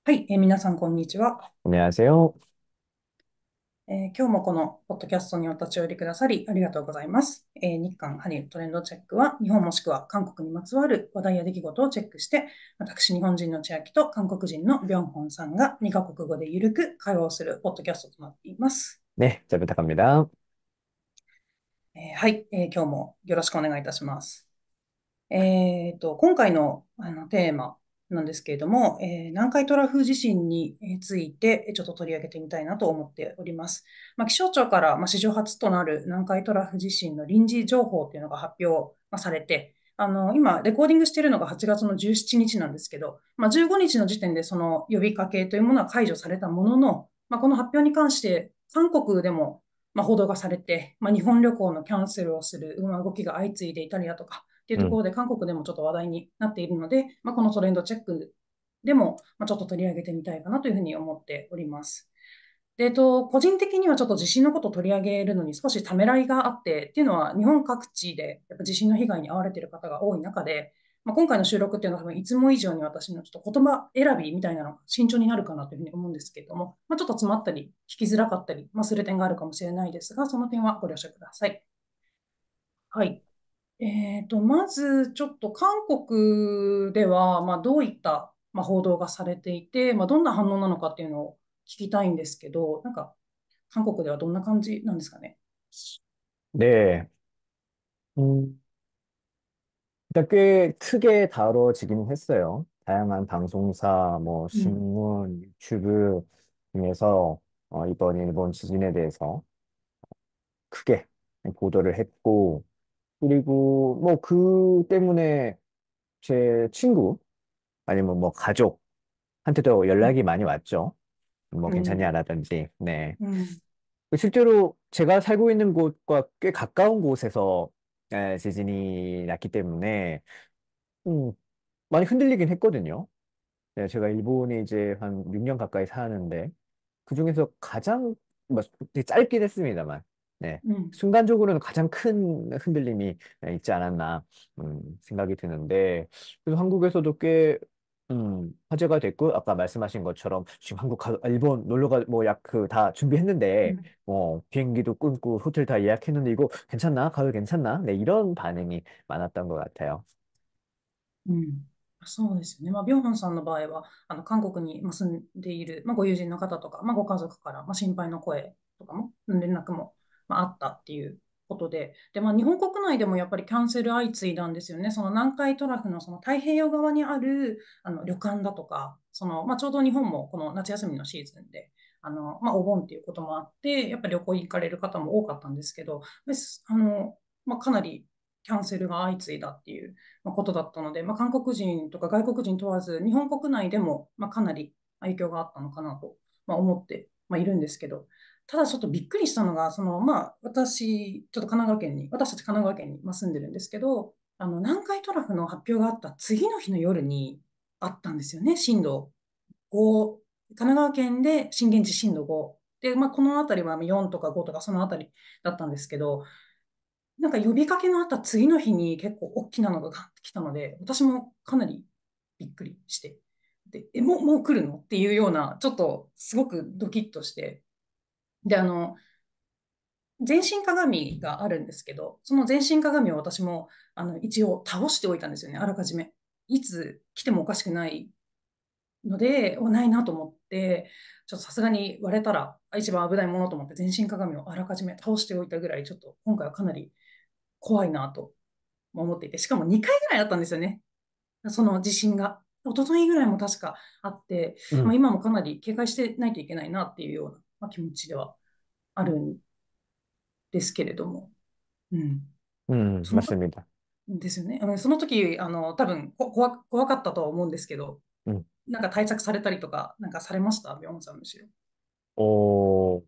はい、皆さん、こんにちは。안녕하세요. 今日もこのポッドキャストにお立ち寄りくださりありがとうございます。日韓ハリウッドトレンドチェックは、日本もしくは韓国にまつわる話題や出来事をチェックして、私、日本人の千秋と韓国人のビョンホンさんが2カ国語でゆるく会話をするポッドキャストとなっています。네, 잘 부탁합니다. はい、今日もよろしくお願いいたします。今回の、テーマなんですけれども、南海トラフ地震についてちょっと取り上げてみたいなと思っております。気象庁から、史上初となる南海トラフ地震の臨時情報というのが発表、されて、今、レコーディングしているのが8月の17日なんですけど、15日の時点でその呼びかけというものは解除されたものの、この発表に関して、韓国でも報道がされて、日本旅行のキャンセルをする動きが相次いでいたりだとか、っていうとこ 음, ろで韓国でもちょっと話題になっているので、このトレンドチェックでもちょっと取り上げてみたいかなというふうに思っております。で、個人的にはちょっと地震のことを取り上げるのに少しためらいがあって、っていうのは日本各地でやっぱ地震の被害に遭われている方が多い中で、今回の収録っていうのは多分いつも以上に私のちょっと言葉選びみたいなのが慎重になるかなというふうに思うんですけれども、ちょっと詰まったり、聞きづらかったり、する点があるかもしれないですが、その点はご了承ください。はい。まず、ちょっと韓国では、どういった、報道がされていて、どんな反応なのかっていうのを聞きたいんですけど、なんか、韓国ではどんな感じなんですかね。네, 음, 일단 꽤 크게 다뤄지기는 했어요. 다양한 방송사, 뭐, 음, 신문, 유튜브 중에서 이번 일본 지진에 대해서 크게 보도를 했고, 그리고 뭐 그 때문에 제 친구 아니면 뭐 가족한테도 연락이 많이 왔죠. 뭐 음, 괜찮냐라든지, 네. 음, 실제로 제가 살고 있는 곳과 꽤 가까운 곳에서 지진이 났기 때문에 음, 많이 흔들리긴 했거든요. 네, 제가 일본에 이제 한 6년 가까이 사는데 그중에서 가장 뭐, 되게 짧긴 했습니다만 네, 음, 순간적으로는 가장 큰 흔들림이 있지 않았나 생각이 드는데 그래서 한국에서도 꽤 화제가 됐고 아까 말씀하신 것처럼 지금 일본 놀러 가 뭐 약 그 다 준비했는데 음, 비행기도 끊고 호텔 다 예약했는데 이거 괜찮나? 가도 괜찮나? 네, 이런 반응이 많았던 것 같아요. うん。そうですよね。ビョンホンさんの場合は、韓国に住んでいる、ご友人の方とか、ご家族から、心配の声とかも、連絡も、あったっていうことで、で、日本国内でもやっぱりキャンセル相次いだんですよね。その南海トラフのその太平洋側にある旅館だとか、ちょうど日本もこの夏休みのシーズンで、お盆っていうこともあって、やっぱり旅行行かれる方も多かったんですけど、かなりキャンセルが相次いだっていうことだったので、韓国人とか外国人問わず、日本国内でも、かなり影響があったのかなと、思って、いるんですけど、ただちょっとびっくりしたのが、私、ちょっと神奈川県に、私たち神奈川県に住んでるんですけど、南海トラフの発表があった次の日の夜にあったんですよね、震度5、神奈川県で震源地震度5。で、この辺りは4とか5とかその辺りだったんですけど、なんか呼びかけのあった次の日に結構大きなのが来たので、私もかなりびっくりして、で、もう来るのっていうような、ちょっとすごくドキッとして、で、全身鏡があるんですけど、その全身鏡を私も一応倒しておいたんですよね、あらかじめ。いつ来てもおかしくないので、ないなと思って、ちょっとさすがに割れたら一番危ないものと思って全身鏡をあらかじめ倒しておいたぐらい、ちょっと今回はかなり怖いなと思っていて、しかも2回ぐらいあったんですよね。その地震が。一昨日ぐらいも確かあって、음, 今もかなり警戒してないといけないなっていうような、気持ちではあるんですけれども。うん。その時 맞습니다. ですよね。その時、多分怖かったとは思うんですけど、음, なんか対策されたりとか、なんかされましたビョンさんむしろ。어,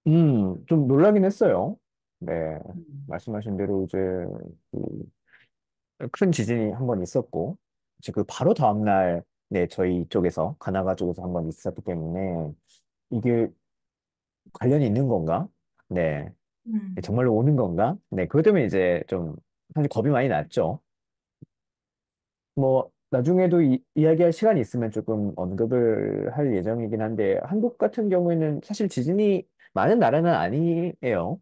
좀 놀라긴 했어요. 네, うん。말씀하신 대로 이제 큰 지진이 한 번 있었고, 이제 그 바로 다음날, 네, 저희 쪽에서, 가나가 쪽에서 한 번 있었기 때문에, 이게 관련이 있는 건가? 네, うん。정말로 오는 건가? 네, 그것 때문에 이제 좀, 사실 겁이 많이 났죠. 뭐, 나중에도 이야기할 시간이 있으면 조금 언급을 할 예정이긴 한데, 한국 같은 경우에는 사실 지진이 많은 나라는 아니에요.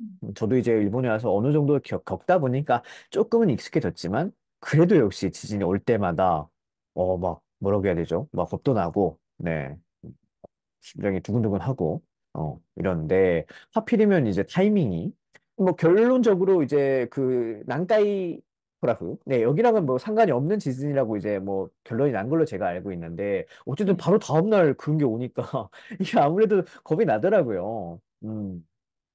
음, 저도 이제 일본에 와서 어느 정도 겪다 보니까 조금은 익숙해졌지만, 그래도 역시 지진이 올 때마다, 막, 뭐라고 해야 되죠? 막 겁도 나고, 네. 심장이 두근두근하고 이런데 하필이면 이제 타이밍이 뭐 결론적으로 이제 그 난카이 토라프 네 여기랑은 뭐 상관이 없는 지진이라고 이제 뭐 결론이 난 걸로 제가 알고 있는데 어쨌든 네. 바로 다음날 그런 게 오니까 이게 아무래도 겁이 나더라고요.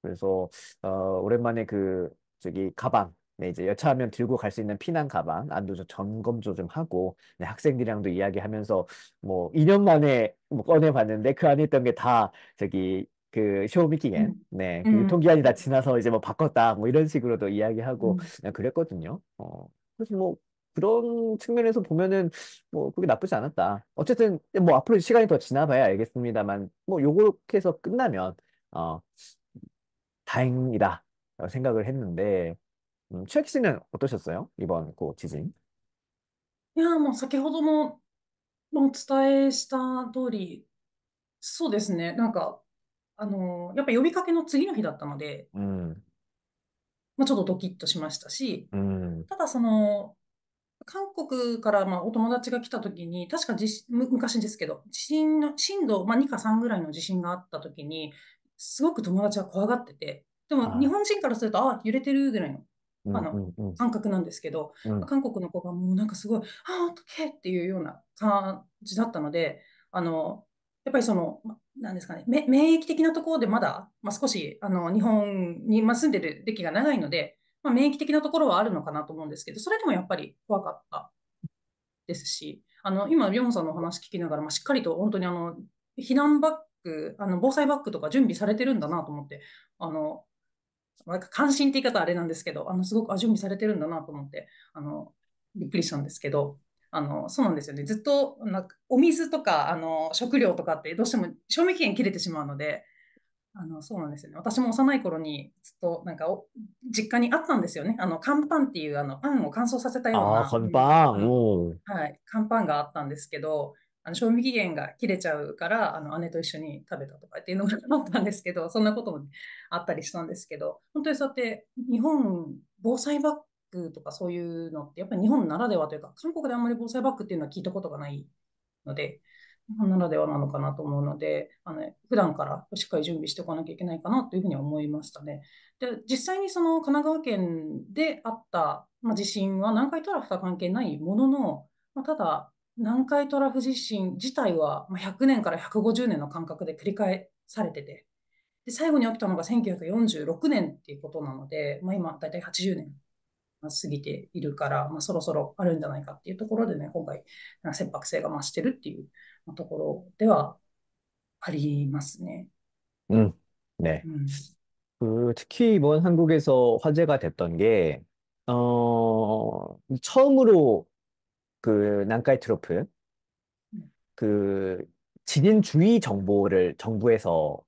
그래서 오랜만에 그 저기 가방 네, 이제 여차하면 들고 갈 수 있는 피난 가방 안도 점검도 좀 하고 네, 학생들이랑도 이야기하면서 뭐 2년 만에 뭐 꺼내봤는데 그 안에 있던 게 다 저기 그 쇼미키겐 음, 네, 그 음, 유통기한이 다 지나서 이제 뭐 바꿨다 뭐 이런 식으로도 이야기하고 음. 그냥 그랬거든요. 그래서 뭐 그런 측면에서 보면은 뭐 그게 나쁘지 않았다. 어쨌든 뭐 앞으로 시간이 더 지나봐야 알겠습니다만 뭐 요렇게 해서 끝나면 어 다행이다 생각을 했는데 최혁 씨는 어떠셨어요? 이번 그 지진? いや、もう先ほどもお伝えした通り、そうですね。やっぱ呼びかけの次の日だったので、음, ちょっとドキッとしましたし、 음, ただ韓国からお友達が来た時に、確か昔ですけど、地震の震度、2か3ぐらいの地震があった時に、すごく友達は怖がってて、でも日 아, 本人からすると、あ、揺れてるぐらいの、음, 음, 음, 感覚なんですけど、음, 韓国の子がもうなんかすごい、あ、オッケーっていうような感じだったので、やっぱりなんですかね、免疫的なところでまだ、少し、日本に、住んでる歴が長いので、免疫的なところはあるのかなと思うんですけど、それでもやっぱり怖かったですし、今、ビョンさんのお話聞きながら、しっかりと本当に避難バッグ、防災バッグとか準備されてるんだなと思って、あの、なんか関心って言い方はあれなんですけど、すごく準備されてるんだなと思って、びっくりしたんですけど、そうなんですよね。ずっと、なんかお水とか、食料とかってどうしても賞味期限切れてしまうので、そうなんですよね。私も幼い頃にずっと実家にあったんですよね。乾パンっていうパンを乾燥させたよう 아, な、건빵, 오, はい、乾パンがあったんですけど、賞味期限が切れちゃうから、姉と一緒に食べたとかっていうのがあったんですけど、そんなこともあったりしたんですけど、本当にそうやって日本、防災バッグとかそういうのって、やっぱり日本ならではというか、韓国であんまり防災バッグっていうのは聞いたことがないので、日本ならではなのかなと思うので、普段からしっかり準備しておかなきゃいけないかなというふうには思いましたね。で、実際にその神奈川県であった、地震は南海トラフとは関係ないものの、ただ、南海トラフ地震自体は100年から150年の間隔で繰り返されてて、で最後に起きたのが1946年っていうことなので、今、だいたい80年過ぎているから、そろそろあるんじゃないかっていうところでね、今回、切迫性が増してるっていうところではありますね。네. うん。특히 이번 한국에서 화제가 됐던 게, 처음으로 그南海 트로프, うん、그 지진주의 정보를 정부에서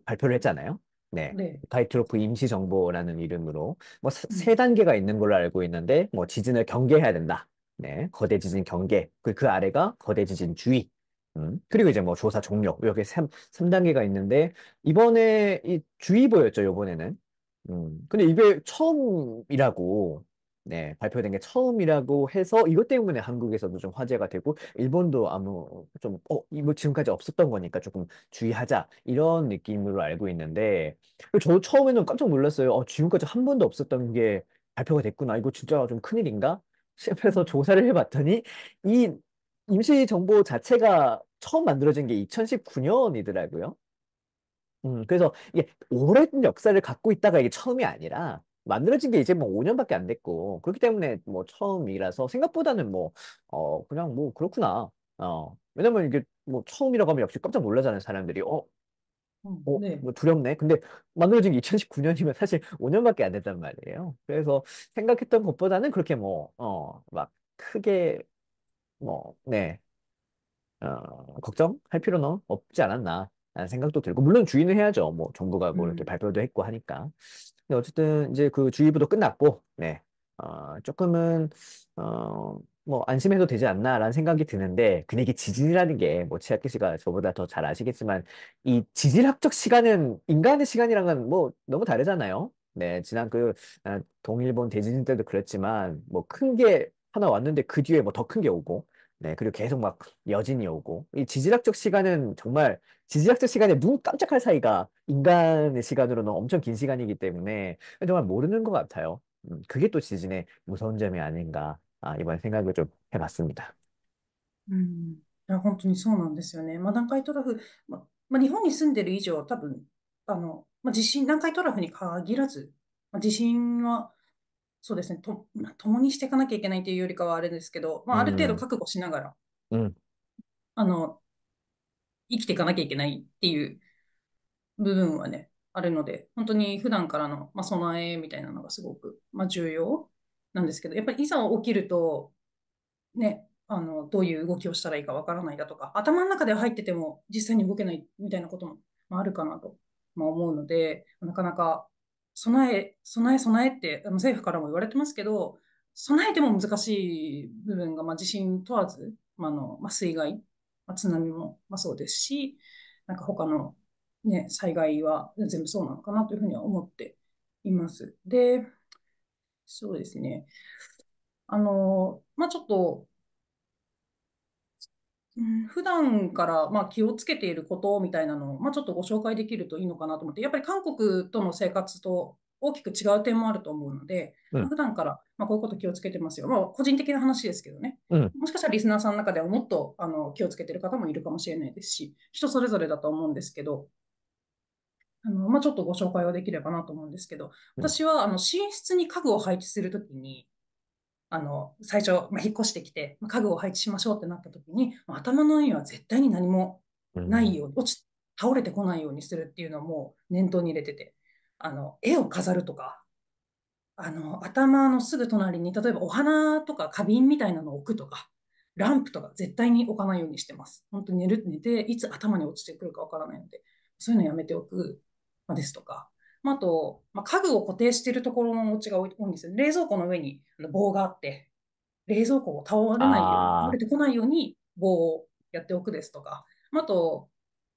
발표를 했잖아요. 네. で、가이트로프 임시정보라는 이름으로 뭐うん、세 단계가 있는 걸로 알고 있는데 뭐 지진을 경계해야 된다. 네. 거대 지진 경계. 그 아래가 거대 지진 주의. 그리고 이제 뭐 조사 종료. 이렇게 삼단계가 있는데 이번에 이 주의보였죠, 이번에는. 근데 이게 처음이라고 네, 발표된 게 처음이라고 해서 이것 때문에 한국에서도 좀 화제가 되고 일본도 아무 좀 이거 지금까지 없었던 거니까 조금 주의하자 이런 느낌으로 알고 있는데 저도 처음에는 깜짝 놀랐어요. 지금까지 한 번도 없었던 게 발표가 됐구나. 이거 진짜 좀 큰일인가? 싶어서 うん、조사를 해봤더니 이 임시 정보 자체가 처음 만들어진 게 2019년이더라고요. 그래서 이게 오랜 역사를 갖고 있다가 이게 처음이 아니라 만들어진 게 이제 뭐 5년밖에 안 됐고 그렇기 때문에 뭐 처음이라서 생각보다는 뭐 그냥 뭐 그렇구나. 왜냐면 이게 뭐 처음이라고 하면 역시 깜짝 놀라잖아요 사람들이. で、뭐 두렵네. 근데 만들어진 게 2019년이면 사실 5년밖에 안 됐단 말이에요. 그래서 생각했던 것보다는 그렇게 뭐, 막 크게 뭐, 네, 걱정할 필요는 없지 않았나. 라는 생각도 들고, 물론 주의는 해야죠. 뭐, 정부가 뭐 이렇게 うん、발표도 했고 하니까. 근데 어쨌든 이제 그 주의보도 끝났고, 네, 조금은, 뭐 안심해도 되지 않나라는 생각이 드는데, 근데 이게 지진이라는 게 뭐 치아키 씨가 저보다 더 잘 아시겠지만 이 지질학적 시간은 인간의 시간이랑은 뭐 너무 다르잖아요. 네, 지난 동일본 대지진 때도 그랬지만 뭐 큰 게 하나 왔는데 그 뒤에 뭐 더 큰 게 오고, 네, 그리고 계속 막 여진이 오고, 이 지질학적 시간은 정말 지질학적 시간에 눈 깜짝할 사이가 인간의 시간으로는 엄청 긴 시간이기 때문에 정말 모르는 것 같아요. 그게 또 지진의 무서운 점이 아닌가. 이번 생각을 좀 해봤습니다. うん。いや、本当にそうなんですよね。まあ、南海トラフ、日本に住んでる以上、多分、地震、南海トラフに限らず、地震は、そうですね、共にしていかなきゃいけないというよりかはあれですけど、ある程度うん、覚悟しながら、うん、あの、生きていかなきゃいけないっていう部分はね、あるので、本当に普段からの、備えみたいなのがすごく、重要なんですけど、やっぱりいざ起きると、ね、どういう動きをしたらいいかわからないだとか、頭の中では入ってても実際に動けないみたいなことも、あるかなと、思うので、なかなか備えって、政府からも言われてますけど、備えても難しい部分が、地震問わず、水害、津波も、そうですし、なんか他の、ね、災害は全部そうなのかなというふうには思っています。で、そうですね。ちょっと、普段から、気をつけていることみたいなのを、ちょっとご紹介できるといいのかなと思って、やっぱり韓国との生活と大きく違う点もあると思うので、うん、普段から、こういうこと気をつけてますよ。個人的な話ですけどね。うん、もしかしたらリスナーさんの中ではもっと気をつけている方もいるかもしれないですし、人それぞれだと思うんですけど、ちょっとご紹介はできればなと思うんですけど、うん、私は寝室に家具を配置するときに、最初、引っ越してきて、家具を配置しましょうってなった時に、頭の上には絶対に何もうん。ないように、倒れてこないようにするっていうのをもう念頭に入れてて、絵を飾るとか、頭のすぐ隣に、例えばお花とか花瓶みたいなのを置くとか、ランプとか絶対に置かないようにしてます。本当に寝て、いつ頭に落ちてくるかわからないので、そういうのやめておく、ですとか。あと、家具を固定しているところのお家が多いんですよ。冷蔵庫の上に棒があって、冷蔵庫を倒れないように、倒れあてこないように棒をやっておくですとか、あと、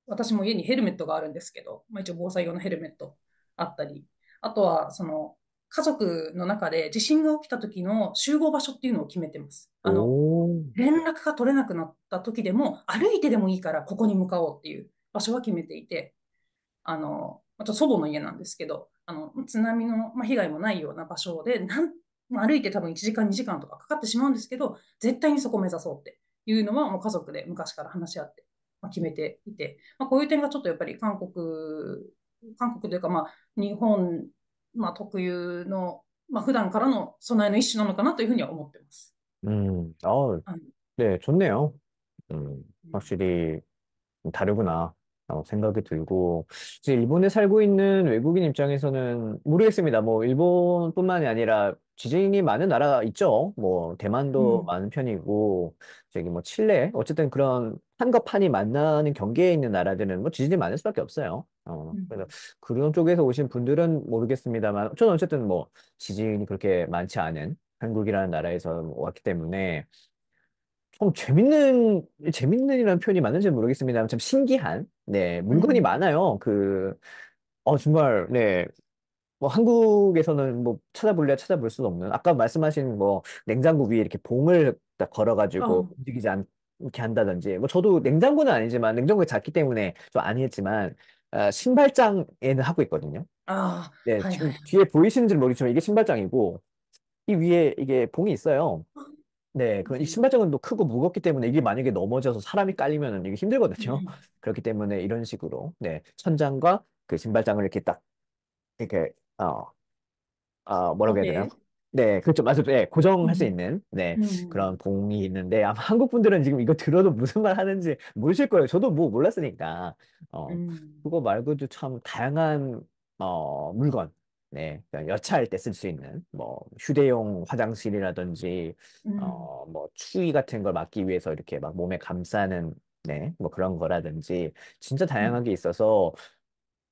私も家にヘルメットがあるんですけど、一応防災用のヘルメットあったり、あとは、家族の中で地震が起きた時の集合場所っていうのを決めてます。おー、連絡が取れなくなった時でも、歩いてでもいいからここに向かおうっていう場所は決めていて、あと祖母の家なんですけど、津波の、被害もないような場所で、歩いて多分1時間、2時間とかかかってしまうんですけど、絶対にそこを目指そうっていうのは、もう家族で昔から話し合って、決めていて、こういう点がちょっとやっぱり韓国というか、日本、特有の、普段からの備えの一種なのかなというふうには思ってます。はい。 네, 좋네요.うん。 확실히 다르구나. 생각이 들고, 이제 일본에 살고 있는 외국인 입장에서는 모르겠습니다. 뭐, 일본뿐만이 아니라 지진이 많은 나라 있죠. 뭐, 대만도 うん。 많은 편이고, 저기 뭐, 칠레, 어쨌든 그런 판과 판이 만나는 경계에 있는 나라들은 뭐, 지진이 많을 수밖에 없어요. う그래서ん。 그런 쪽에서 오신 분들은 모르겠습니다만, 저는 어쨌든 뭐, 지진이 그렇게 많지 않은 한국이라는 나라에서 왔기 때문에, 좀 재밌는이라는 표현이 맞는지 모르겠습니다만, 참 신기한, 네, う 물건이 ん。 많아요. 정말, 네, 뭐, 한국에서는 뭐, 찾아볼 수는 없는, 아까 말씀하신 뭐, 냉장고 위에 이렇게 봉을 딱 걸어가지고あ움직이지 않게 한다든지, 뭐, 저도 냉장고는 아니지만, 냉장고가 작기 때문에 좀 아니했지만, 신발장에는 하고 있거든요. あ、네, はいは지금 いはい。뒤에 보이시는지 모르겠지만, 이게 신발장이고, 이 위에 이게 봉이 있어요. 네, 그 이 신발장은 또 크고 무겁기 때문에 이게 만약에 넘어져서 사람이 깔리면은 이게 힘들거든요. うん。그렇기 때문에 이런 식으로, 네, 천장과 그 신발장을 이렇게 딱, 이렇게, 뭐라고 해야 되나요? 固定。 네, 그렇죠. 맞아요. 네, う 고정할 수 ん。 있는, 네, う그런 ん。 봉이 있는데, 아마 한국 분들은 지금 이거 들어도 무슨 말 하는지 모르실 거예요. 저도 뭐 몰랐으니까. う 어, ん。 그거 말고도 참 다양한, 물건, 네, 그러니까 여차할 때 쓸 수 있는, 뭐, 휴대용 화장실이라든지,うん。뭐, 추위 같은 걸 막기 위해서 이렇게 막 몸에 감싸는, 네, 뭐 그런 거라든지, 진짜 うん。다양한 게 있어서,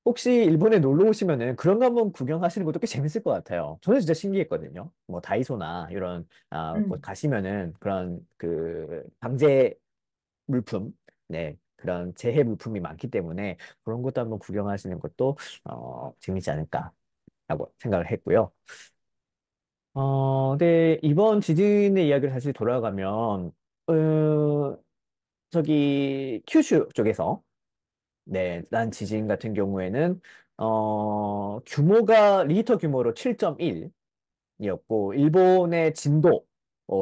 혹시 일본에 놀러 오시면은 그런 거 한번 구경하시는 것도 꽤 재밌을 것 같아요. 저는 진짜 신기했거든요. 뭐 다이소나 이런 곳 음. 가시면은 그런 그 방제 물품, 네, 그런 재해 물품이 많기 때문에 그런 것도 한번 구경하시는 것도 재밌지 않을까라고 생각을 했고요. 네, 이번 지진의 이야기를 다시 돌아가면 저기 큐슈 쪽에서 네, 난 지진 같은 경우에는 규모가 리히터 규모로 7.1이었고 일본의 진도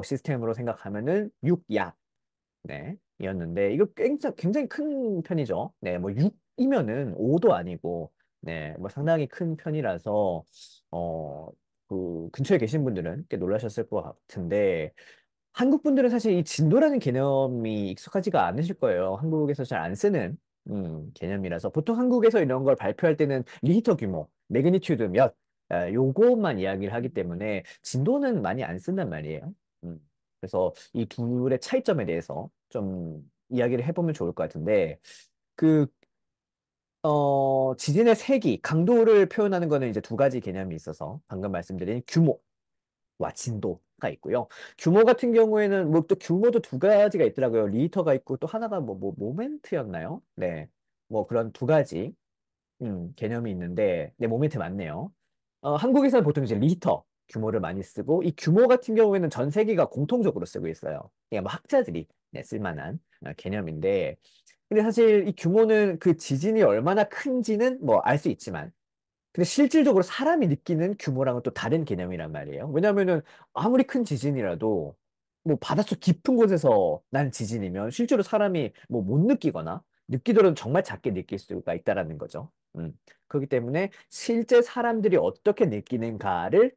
시스템으로 생각하면은 6야. 네, 이었는데 이거 굉장히 큰 편이죠. 네, 뭐 6이면은 5도 아니고 네, 뭐 상당히 큰 편이라서 어, 그 근처에 계신 분들은 꽤 놀라셨을 것 같은데 한국 분들은 사실 이 진도라는 개념이 익숙하지가 않으실 거예요. 한국에서 잘 안 쓰는 개념이라서 보통 한국에서 이런 걸 발표할 때는 리히터 규모, 매그니튜드 몇 요것만 이야기를 하기 때문에 진도는 많이 안 쓴단 말이에요. 음, 그래서 이 둘의 차이점에 대해서 좀 이야기를 해보면 좋을 것 같은데 그 지진의 세기, 강도를 표현하는 거는 이제 두 가지 개념이 있어서 방금 말씀드린 규모 와 진도가 있고요. 규모 같은 경우에는 뭐 또 규모도 두 가지가 있더라고요. 리터가 있고 또 하나가 뭐 모멘트였나요? 네. 뭐 그런 두 가지 개념이 있는데 네, 모멘트 맞네요. 한국에서는 보통 이제 리터 규모를 많이 쓰고 이 규모 같은 경우에는 전 세계가 공통적으로 쓰고 있어요. 그러니까 뭐 학자들이 네, 쓸만한 개념인데 근데 사실 이 규모는 그 지진이 얼마나 큰지는 뭐 알 수 있지만 근데 실질적으로 사람이 느끼는 규모랑은 또 다른 개념이란 말이에요. 왜냐하면은 아무리 큰 지진이라도 뭐 바닷속 깊은 곳에서 난 지진이면 실제로 사람이 뭐 못 느끼거나 느끼더라도 정말 작게 느낄 수가 있다라는 거죠. 그렇기 때문에 실제 사람들이 어떻게 느끼는가를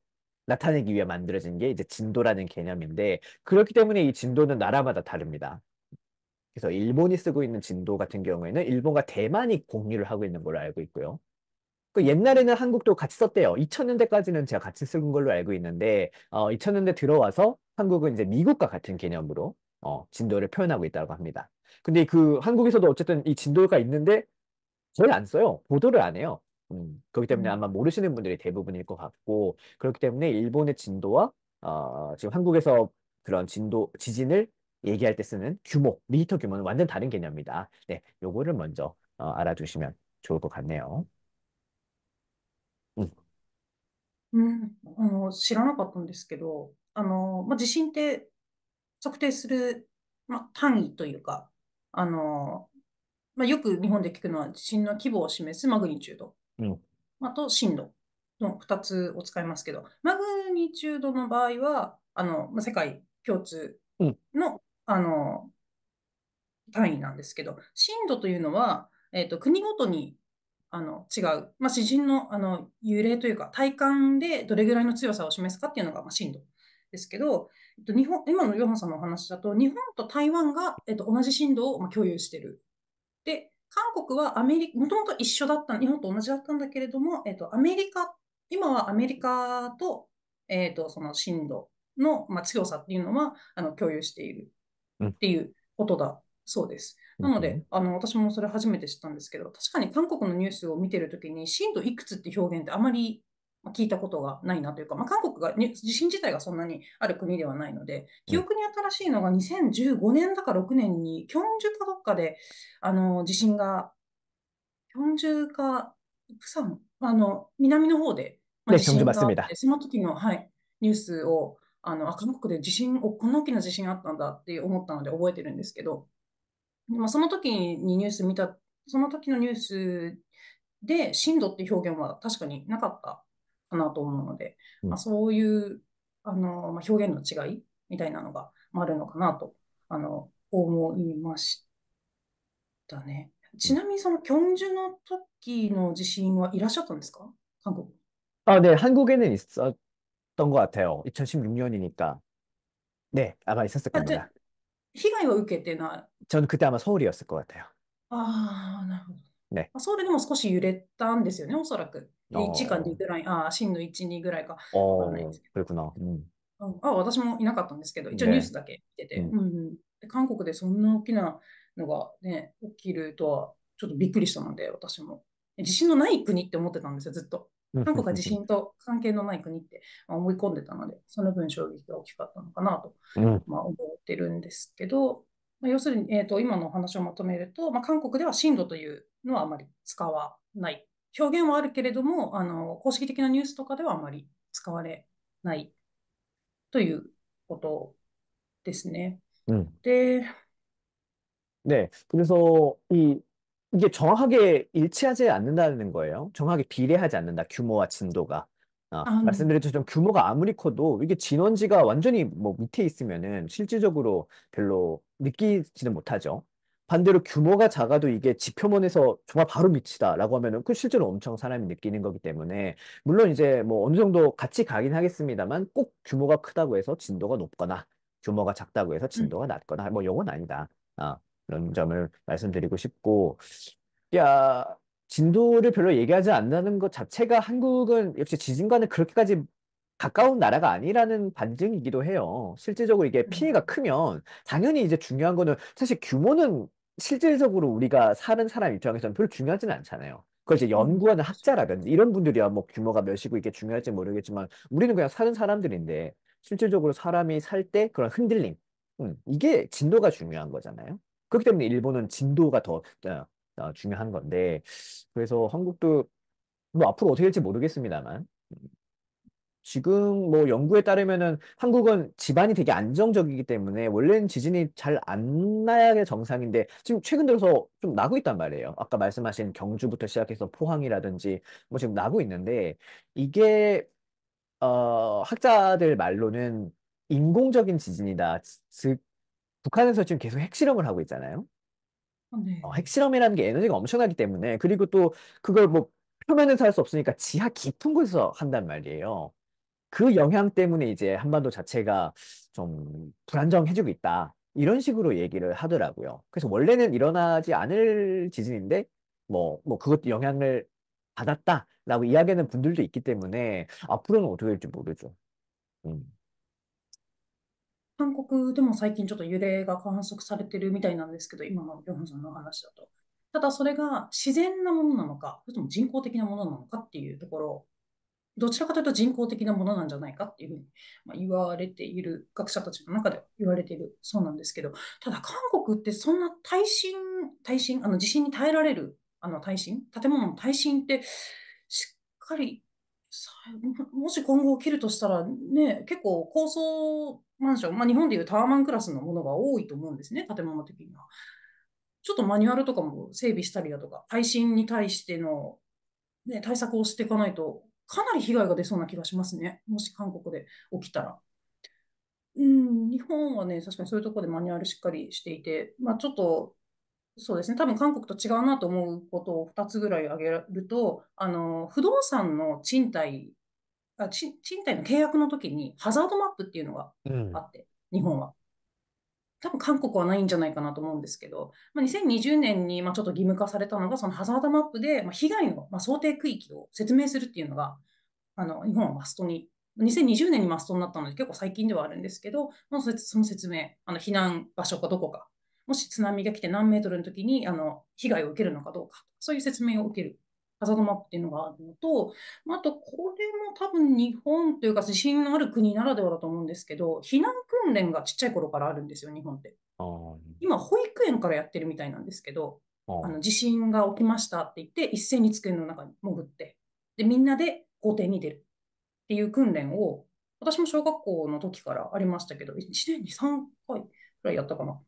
나타내기 위해 만들어진 게 이제 진도라는 개념인데 그렇기 때문에 이 진도는 나라마다 다릅니다. 그래서 일본이 쓰고 있는 진도 같은 경우에는 일본과 대만이 공유를 하고 있는 걸로 알고 있고요. 그 옛날에는 한국도 같이 썼대요. 2000년대까지는 제가 같이 쓴 걸로 알고 있는데, 2000년대 들어와서 한국은 이제 미국과 같은 개념으로, 진도를 표현하고 있다고 합니다. 근데 그 한국에서도 어쨌든 이 진도가 있는데 거의 안 써요. 보도를 안 해요. 그렇기 때문에 음. 아마 모르시는 분들이 대부분일 것 같고, 그렇기 때문에 일본의 진도와, 지금 한국에서 그런 지진을 얘기할 때 쓰는 규모, 리히터 규모는 완전 다른 개념이다. 네, 요거를 먼저, 알아두시면 좋을 것 같네요. 음. 知らなかったんですけど、地震って測定する、単位というか、よく日本で聞くのは地震の規模を示すマグニチュード、음. と震度の2つを使いますけど、マグニチュードの場合は、世界共通음. の、単位なんですけど、震度というのは、国ごとに違う、地震の揺れというか、体感でどれぐらいの強さを示すかっていうのが、震度ですけど、日本今のヨハンさんのお話だと、日本と台湾が、同じ震度を共有している。で、韓国はもともと一緒だった、日本と同じだったんだけれども、今はアメリカと、その震度の、強さっていうのは共有している음. っていうことだそうです。なので、음. 私もそれ初めて知ったんですけど、確かに韓国のニュースを見てるときに、震度いくつって表現ってあまり聞いたことがないなというか、韓国が地震自体がそんなにある国ではないので、記 음. 憶に新しいのが2015年だか6年に、キョンジュかどっかで、地震が、キョンジュか、プサン、南の方で、네, 地 경주 震があって、맞습니다. その時の、はい、ニュースを、韓国でこんな大きな地震あったんだって思ったので覚えてるんですけど、その時にニュース見た、その時のニュースで震度っていう表現は確かになかったかなと思うので、음. そういう表現の違いみたいなのがあるのかなと思いましたね。ち 음. なみにそのキョンジュの時の地震はいらっしゃったんですか？韓国。네, 한국에는 있었던 것 같아요. 2016년이니까. 네, 아마 있었을 で、겁니다. 被害を受けてない。전 그때 아마 서울이었을 것 같아요. ああ、なるほど。네. ソウルでも少し揺れたんですよね、おそらく。1か2 어, ぐらい、震度1、2ぐらいかわからないですけ 그랬구나. ど。私もいなかったんですけど、一応ニュー네. スだけ見てて、음. で韓国でそんな大きなのがね、起きるとは、ちょっとびっくりしたので、私も。地震のない国って思ってたんですよ、ずっと。うん韓国は地震と関係のない国って思い込んでたので、その分衝撃が大きかったのかなと、うん。思ってるんですけど、要するに、今のお話をまとめると、韓国では震度というのはあまり使わない。表現はあるけれども、公式的なニュースとかではあまり使われないということですね。음. 음. 네, 네. 그래서 이게 정확하게 일치하지 않는다는 거예요. 정확하게 비례하지 않는다. 규모와 진도가. 아, 말씀드렸지만 규모가 아무리 커도 이게 진원지가 완전히 뭐 밑에 있으면은 실질적으로 별로 느끼지는 못하죠. 반대로 규모가 작아도 이게 지표면에서 정말 바로 밑이다라고 하면은 그 실제로 엄청 사람이 느끼는 거기 때문에 물론 이제 뭐 어느 정도 같이 가긴 하겠습니다만 꼭 규모가 크다고 해서 진도가 높거나 규모가 작다고 해서 음, 진도가 낮거나 뭐 요건 아니다. 아, 그런 점을 말씀드리고 싶고, 야, 진도를 별로 얘기하지 않는다는 것 자체가 한국은 역시 지진과는 그렇게까지 가까운 나라가 아니라는 반증이기도 해요. 실질적으로 이게 피해가 음, 크면 당연히 이제 중요한 거는 사실 규모는 실질적으로 우리가 사는 사람 입장에서는 별로 중요하지는 않잖아요. 그걸 이제 연구하는 학자라든지 이런 분들이야 뭐 규모가 몇이고 이게 중요할지 모르겠지만 우리는 그냥 사는 사람들인데 실질적으로 사람이 살 때 그런 흔들림, 이게 진도가 중요한 거잖아요. 그렇기 때문에 일본은 진도가 더 중요한 건데 그래서 한국도 뭐 앞으로 어떻게 될지 모르겠습니다만 지금 뭐 연구에 따르면은 한국은 집안이 되게 안정적이기 때문에 원래는 지진이 잘 안 나야 정상인데 지금 최근 들어서 좀 나고 있단 말이에요. 아까 말씀하신 경주부터 시작해서 포항이라든지 뭐 지금 나고 있는데 이게 학자들 말로는 인공적인 지진이다. 즉 북한에서 지금 계속 핵실험을 하고 있잖아요. 네. 핵실험이라는 게 에너지가 엄청나기 때문에 그리고 또 그걸 뭐 표면에서 할 수 없으니까 지하 깊은 곳에서 한단 말이에요. 그 영향 때문에 이제 한반도 자체가 좀 불안정해지고 있다. 이런 식으로 얘기를 하더라고요. 그래서 원래는 일어나지 않을 지진인데, 그것 영향을 받았다라고 이야기하는 분들도 있기 때문에 앞으로는 어떻게 될지 모르죠. 음. 韓国でも最近ちょっと揺れが観測されてるみたいなんですけど、今のヨハンさんの話だと。ただそれが自然なものなのか、それとも人工的なものなのかっていうところ、どちらかというと人工的なものなんじゃないかっていうふうに、言われている、学者たちの中では言われているそうなんですけど、ただ韓国ってそんな耐震、地震に耐えられる、建物の耐震ってしっかりさ、もし今後起きるとしたらね、結構高層マンション、日本でいうタワーマンクラスのものが多いと思うんですね、建物的には。ちょっとマニュアルとかも整備したりだとか、耐震に対しての対策をしていかないと、かなり被害が出そうな気がしますね。もし韓国で起きたら。うん、日本はね、確かにそういうところでマニュアルしっかりしていて、ちょっと、そうですね、多分韓国と違うなと思うことを2つぐらい挙げると、不動産の賃貸の契約の時にハザードマップっていうのがあ 음. って、日本は。多分韓国はないんじゃないかなと思うんですけど、2020年にちょっと義務化されたのが、そのハザードマップで被害の想定区域を説明するっていうのが、日本はマストに、2020年にマストになったので結構最近ではあるんですけど、その説明、避難場所かどこか、もし津波が来て何メートルの時に被害を受けるのかどうか、そういう説明を受けるハザードマップっていうのがあるのと、あとこれも多分日本というか地震のある国ならではだと思うんですけど、避難訓練がちっちゃい頃からあるんですよ、日本って。어, 今、保育園からやってるみたいなんですけど、어, 地震が起きましたって言って、一斉に机の中に潜って、で、みんなで校庭に出るっていう訓練を、私も小学校の時からありましたけど、1年に3回くらいやったかな。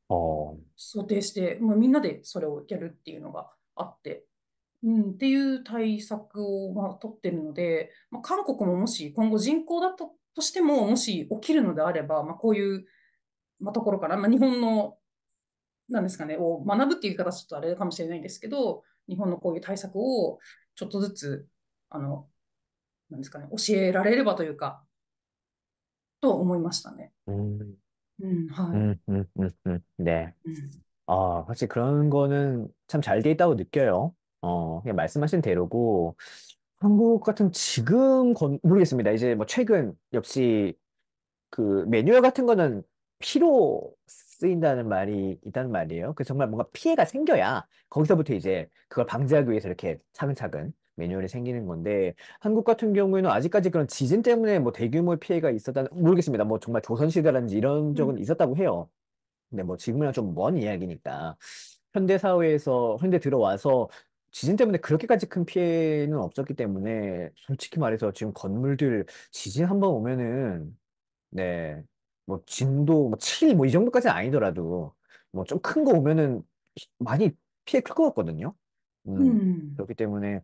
어, 想定して、みんなでそれをやるっていうのがあって、っていう対策を取ってるので、韓国ももし今後人口だったとしても、もし起きるのであれば、こういう、ところから、日本のなんですかね、を学ぶっていう言い方はちょっとあれかもしれないんですけど、日本のこういう対策をちょっとずつ、なんですかね、教えられればというか、と思いましたね。음, うん、はい。네. うん、확실히 그런 거는 참 잘 돼 있다고 느껴요. 그냥 말씀하신 대로고, 한국 같은 모르겠습니다. 이제 뭐 최근 역시 그 매뉴얼 같은 거는 피로 쓰인다는 말이 있단 말이에요. 그 정말 뭔가 피해가 생겨야 거기서부터 이제 그걸 방지하기 위해서 이렇게 차근차근 매뉴얼이 생기는 건데 한국 같은 경우에는 아직까지 그런 지진 때문에 뭐 대규모의 피해가 있었다는 모르겠습니다. 뭐 정말 조선시대라든지 이런 적은 음, 있었다고 해요. 근데 뭐 지금이랑 좀 먼 이야기니까 현대 사회에서 현대 들어와서 지진 때문에 그렇게까지 큰 피해는 없었기 때문에 솔직히 말해서 지금 건물들 지진 한번 오면은 네. 뭐 진도 뭐 7, 뭐 이 정도까지는 아니더라도 뭐 좀 큰 거 오면은 많이 피해 클 것 같거든요. 음. 음, 그렇기 때문에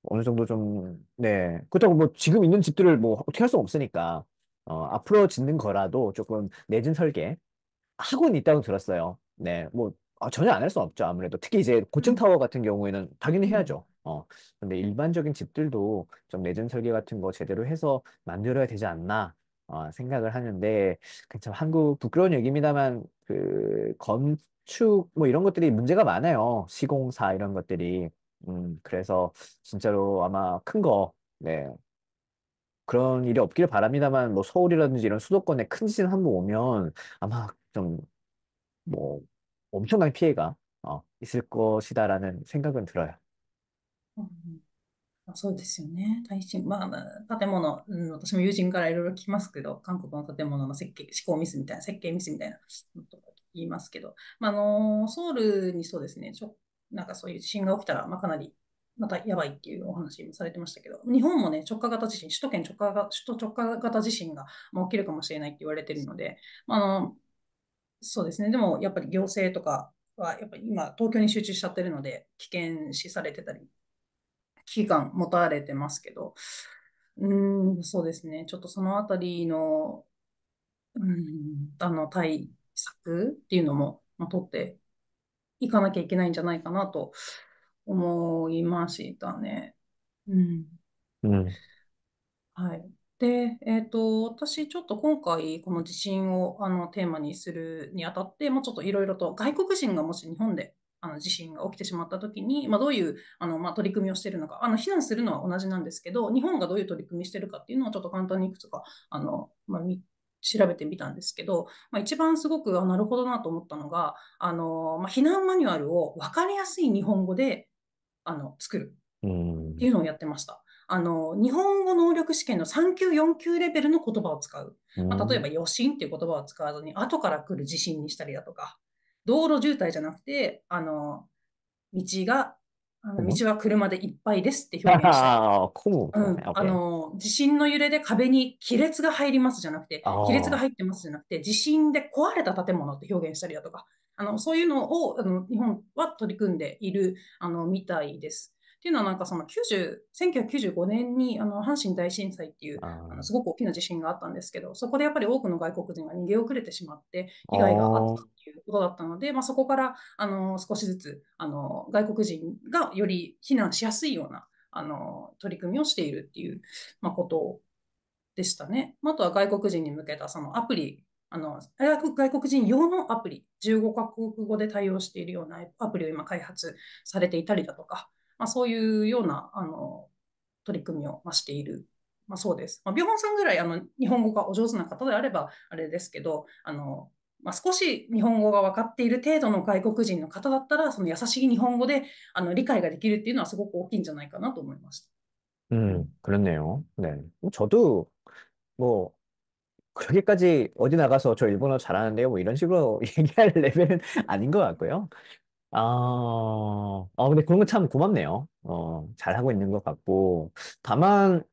어느 정도 좀, 네. 그렇다고 뭐 지금 있는 집들을 뭐 어떻게 할 수 없으니까, 앞으로 짓는 거라도 조금 내진 설계, 학원이 있다고 들었어요. 네, 뭐 전혀 안 할 수 없죠. 아무래도 특히 이제 고층 음, 타워 같은 경우에는 당연히 음, 해야죠. 근데 일반적인 집들도 좀 내전 설계 같은 거 제대로 해서 만들어야 되지 않나 생각을 하는데 참 한국 부끄러운 얘기입니다만 그 건축 뭐 이런 것들이 문제가 많아요. 시공사 이런 것들이. 그래서 진짜로 아마 큰 거, 네. 그런 일이 없기를 바랍니다만, 뭐 서울이라든지 이런 수도권에 큰 지진 한 번 오면 아마 좀 뭐 엄청난 피해가 있을 것이다라는 생각은 들어요. うんそうですよね。耐震、建物、私も友人からいろいろ聞きますけど、韓国の建物の設計、施工ミスみたいな、設計ミスみたいなのとか言いますけど、ソウルにそうですね、なんかそういう地震が起きたら、かなり、またやばいっていうお話もされてましたけど、日本もね、直下型地震、首都直下型地震が、起きるかもしれないって言われてるので、まあの、そうですね、でもやっぱり行政とかは、やっぱり今、東京に集中しちゃってるので、危険視されてたり危機感持たれてますけど、そうですね。ちょっとそのあたりの、対策っていうのも、取っていかなきゃいけないんじゃないかなと思いましたね。うん。うん、はい。で、私ちょっと今回この地震をテーマにするにあたって、もうちょっといろいろと外国人がもし日本で地震が起きてしまったときに、どういう取り組みをしているのか、避難するのは同じなんですけど、日本がどういう取り組みしているかっていうのをちょっと簡単にいくつか調べてみたんですけど、一番すごくなるほどなと思ったのが、避難マニュアルを分かりやすい日本語で作るうん、っていうのをやってました。日本語能力試験の3級、4級レベルの言葉を使う。例えば余震っていう言葉を使わずに、後から来る地震にしたりだとか、道路渋滞じゃなくて、道が、コム 道は車でいっぱいですって表現したり、ああ、コムですね。OK。地震の揺れで壁に亀裂が入りますじゃなくて、あ亀裂があ、入ってますじゃなくて、地震で壊れた建物って表現したりだとか、そういうのを日本は取り組んでいるみたいです。っていうのはなんかその1995年に阪神大震災っていうあすごく大きな地震があったんですけど、そこでやっぱり多くの外国人が逃げ遅れてしまってあ、被害があったああ、ということだったので、そこから少しずつ外国人がより避難しやすいような取り組みをしているっていう、ことでしたね。あとは外国人に向けたそのアプリ、外国人用のアプリ、15カ国語で対応しているようなアプリを今開発されていたりだとか、そういうような取り組みをしている。そうです。ビョンさんぐらい日本語がお上手な方であればあれですけど、少し日本語が分かっている程度の外国人の方だったら、その優しい日本語で理解ができるっていうのはすごく大きいんじゃないかなと思いました。그렇네요. 네. 저도 뭐 그렇게까지 어디 나가서 저 일본어 잘하는데요. 뭐 이런 식으로 얘기할 레벨은 아닌 것 같고요. 근데 그런 건 참 고맙네요. 잘하고 있는 것 같고. 다만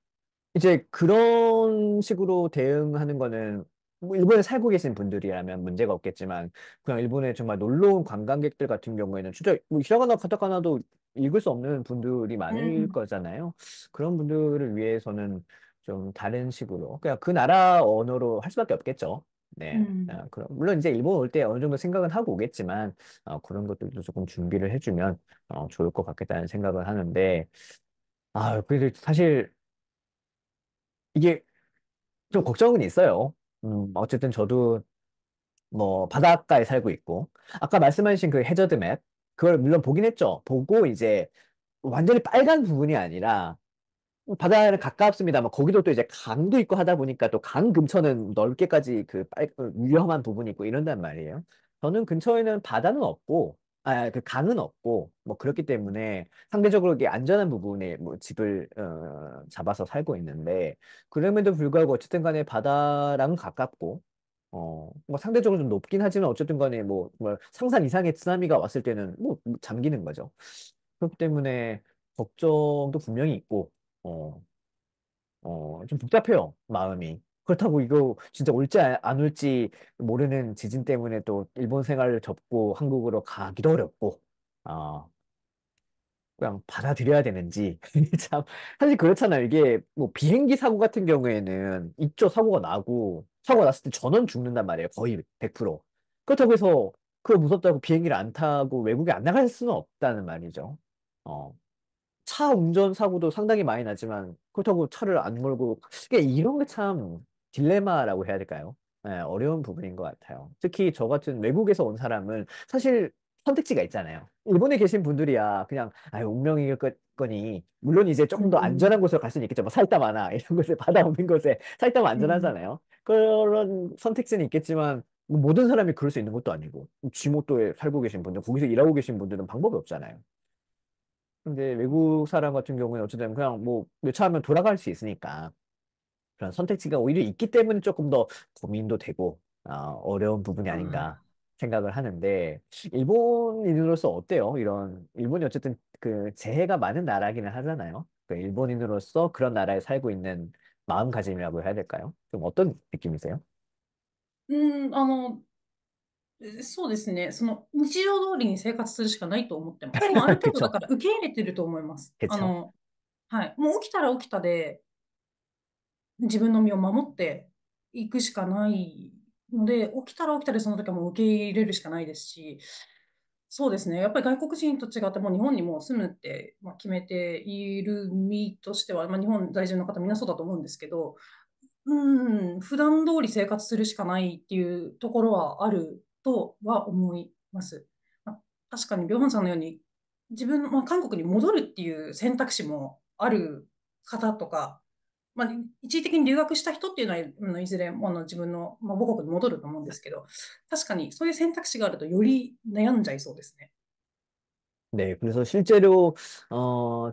이제 그런 식으로 대응하는 거는 뭐 일본에 살고 계신 분들이라면 문제가 없겠지만 그냥 일본에 정말 놀러 온 관광객들 같은 경우에는 진짜 뭐 히라가나 카타카나도 읽을 수 없는 분들이 う 많을 ん、거잖아요. 그런 분들을 위해서는 좀 다른 식으로 그냥 그 나라 언어로 할 수밖에 없겠죠. う 네. ん、물론 이제 일본 올 때 어느 정도 생각은 하고 오겠지만 그런 것들도 조금 준비를 해주면 좋을 것 같겠다는 생각을 하는데 그래도 사실 이게 좀 걱정은 있어요. 어쨌든 저도 뭐 바닷가에 살고 있고, 아까 말씀하신 그 해저드 맵, 그걸 물론 보긴 했죠. 보고 이제 완전히 빨간 부분이 아니라 바다는 가깝습니다만 거기도 또 이제 강도 있고 하다 보니까 또 강 근처는 넓게까지 위험한 부분이 있고 이런단 말이에요. 저는 근처에는 바다는 없고, 그 강은 없고, 뭐 그렇기 때문에 상대적으로 이게 안전한 부분에 뭐 집을 잡아서 살고 있는데, 그럼에도 불구하고 어쨌든 간에 바다랑은 가깝고, 뭐 상대적으로 좀 높긴 하지만 어쨌든 간에 뭐 상상 이상의 쓰나미가 왔을 때는 뭐 잠기는 거죠. 그렇기 때문에 걱정도 분명히 있고, 어, 좀 복잡해요, 마음이. 그렇다고 이거 진짜 올지 안 올지 모르는 지진 때문에 또 일본 생활을 접고 한국으로 가기도 어렵고, 아, 그냥 받아들여야 되는지. 참, 사실 그렇잖아요. 이게 뭐 비행기 사고 같은 경우에는 있죠, 사고가 나고, 사고가 났을 때 전원 죽는단 말이에요. 거의 100%. 그렇다고 해서 그거 무섭다고 비행기를 안 타고 외국에 안 나갈 수는 없다는 말이죠. 어. 차 운전 사고도 상당히 많이 나지만 그렇다고 차를 안 몰고 이게 이런 게 참 딜레마라고 해야 될까요? 네, 어려운 부분인 것 같아요. 특히 저 같은 외국에서 온 사람은 사실 선택지가 있잖아요. 일본에 계신 분들이야 그냥 아유 운명이겠거니 물론 이제 조금 더 안전한 음, 곳으로 갈 수는 있겠죠. 뭐 사이타마나 이런 곳에 바다 없는 곳에 사이타마 음, 안전하잖아요. 그런 선택지는 있겠지만 뭐 모든 사람이 그럴 수 있는 것도 아니고 지모토에 살고 계신 분들 거기서 일하고 계신 분들은 방법이 없잖아요. 근데 외국 사람 같은 경우는 어쨌든 그냥 뭐 몇 차 하면 돌아갈 수 있으니까 그런 선택지가 오히려 있기 때문에 조금 더 고민도 되고 어려운 부분이 아닌가 아, 생각을 하는데 일본인으로서 어때요? 이런 일본이 어쨌든 그 재해가 많은 나라기는 하잖아요. 그 일본인으로서 그런 나라에 살고 있는 마음가짐이라고 해야 될까요? 좀 어떤 느낌이세요? うん、そうですね。その日常通りに生活するしかないと思ってます。もうある程度だ 그쵸? から受け入れてると思います。그쵸? はい。もう起きたら起きたで、自分の身を守っていくしかないので、起きたら起きたでその時はもう受け入れるしかないですし、そうですね。やっぱり外国人と違ってもう日本にもう住むって、決めている身としては、日本在住の方みんなそうだと思うんですけど、普段通り生活するしかないっていうところはあるとは思います。まあ、確かに、ビョンさんのように、自分、韓国に戻るっていう選択肢もある方とか、一時的に留学した人っていうのは、いずれ自分の、母国に戻ると思うんですけど、確かにそういう選択肢があるとより悩んじゃいそうですね。네, 그래서 실제로,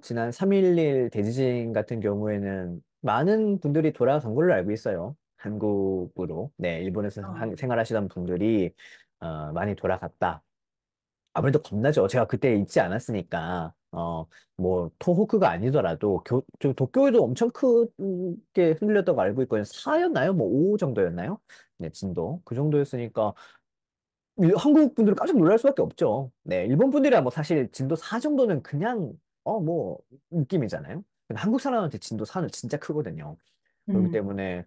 지난 3.11 대지진 같은 경우에는 많은 분들이 돌아간 걸로 알고 있어요. 한국으로. 네, 일본에서あ생활하시던 분들이, 많이 돌아갔다. 아무래도 겁나죠. 제가 그때 있지 않았으니까, 뭐, 토호쿠가 아니더라도, 저 도쿄에도 엄청 크게 흔들렸다고 알고 있거든요. 4였나요? 뭐, 5 정도였나요? 네, 진도. 그 정도였으니까, 한국 분들은 깜짝 놀랄 수밖에 없죠. 네, 일본 분들이야 뭐 사실 진도 4 정도는 그냥, 뭐, 느낌이잖아요. 근데 한국 사람한테 진도 4는 진짜 크거든요. う 그렇기 ん。때문에,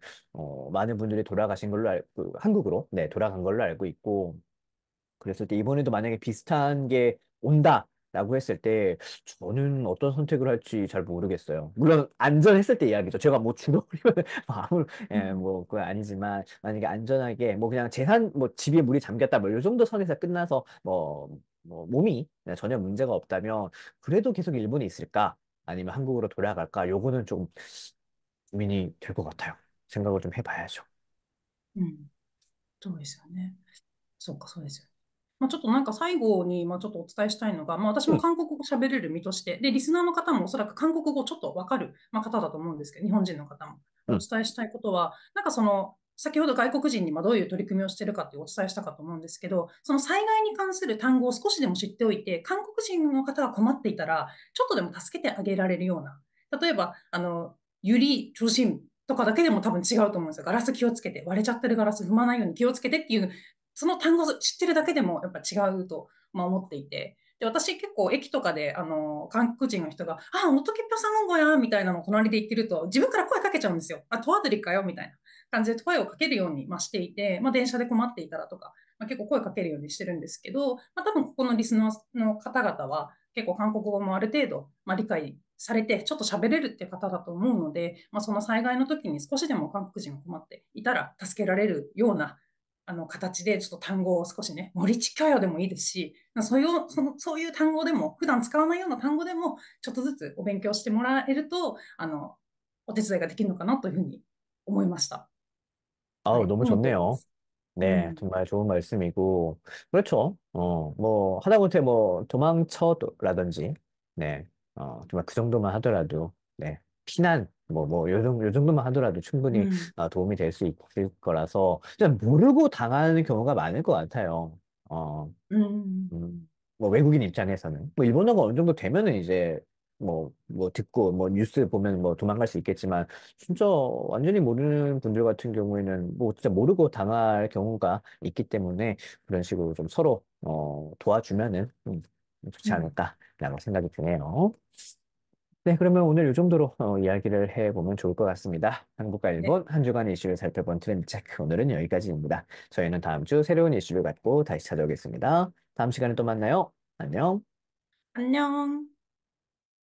많은 분들이 돌아가신 걸로 한국으로, 네, 돌아간 걸로 알고 있고, 그랬을 때 이번에도 만약에 비슷한 게 온다라고 했을 때 저는 어떤 선택을 할지 잘 모르겠어요. 물론 안전했을 때 이야기죠. 제가 뭐 죽어버리면 뭐 그거 아니지만 만약에 안전하게 뭐 그냥 재산 뭐 집에 물이 잠겼다 뭐 이 정도 선에서 끝나서 뭐 몸이 전혀 문제가 없다면 그래도 계속 일본에 있을까? 아니면 한국으로 돌아갈까? 요거는 좀 고민이 될 것 같아요. 생각을 좀 해봐야죠. うん。そうですよね。そうか、そうですよね。ちょっとなんか最後に、ちょっとお伝えしたいのが、私も 응, 韓国語喋れる身として、で、リスナーの方もおそらく韓国語ちょっとわかる、方だと思うんですけど、日本人の方も。お 응, 伝えしたいことは、なんかその、先ほど外国人にどういう取り組みをしているかってお伝えしたかと思うんですけど、その災害に関する単語を少しでも知っておいて、韓国人の方が困っていたら、ちょっとでも助けてあげられるような、例えば、ユリ、中心とかだけでも多分違うと思うんですよ。ガラス気をつけて、割れちゃってるガラス踏まないように気をつけてっていうその単語を知ってるだけでもやっぱ違うと、思っていて、で、私結構駅とかで、韓国人の人が、あ、おとけっぴょさんごや、みたいなのを隣で言ってると、自分から声かけちゃうんですよ。あ、とわずりかよ、みたいな感じで声をかけるように、していて、電車で困っていたらとか、結構声かけるようにしてるんですけど、多分ここのリスナーの方々は、結構韓国語もある程度、理解されて、ちょっと喋れるっていう方だと思うので、その災害の時に少しでも韓国人が困っていたら助けられるような形でちょっと単語を少しね、盛りちゃよでもいいですし、そういう単語でも、普段使わないような単語でも、ちょっとずつお勉強してもらえると、お手伝いができるのかなというふうに思いました。は아우, い、너무 思っておりま 좋네요. す。う 네, ん、정말 좋은 말씀이고, 그렇죠. 뭐, 하다못해 뭐, 도망쳐라든지, 네, 정말 그 정도만 하더라도, 네, 피난, 요 정도만 하더라도 충분히 うん、도움이 될 수 있을 거라서, 그냥 모르고 당하는 경우가 많을 것 같아요. 어, うん、뭐 외국인 입장에서는 뭐 일본어가 어느 정도 되면은 이제 뭐 듣고 뭐 뉴스 보면 뭐 도망갈 수 있겠지만 진짜 완전히 모르는 분들 같은 경우에는 뭐 진짜 모르고 당할 경우가 있기 때문에 그런 식으로 좀 서로 도와주면은 좋지 うん。않을까라고 생각이 드네요. 네, 그러면 오늘 이 정도로 이야기를 해보면 좋을 것 같습니다. 한국과 ね、일본 한 주간 이슈를 살펴본 트렌드 체크. 오늘은 여기까지입니다. 저희는 다음 주 새로운 이슈를 갖고 다시 찾아오겠습니다. 다음 시간에 또 만나요. 안녕. 안녕.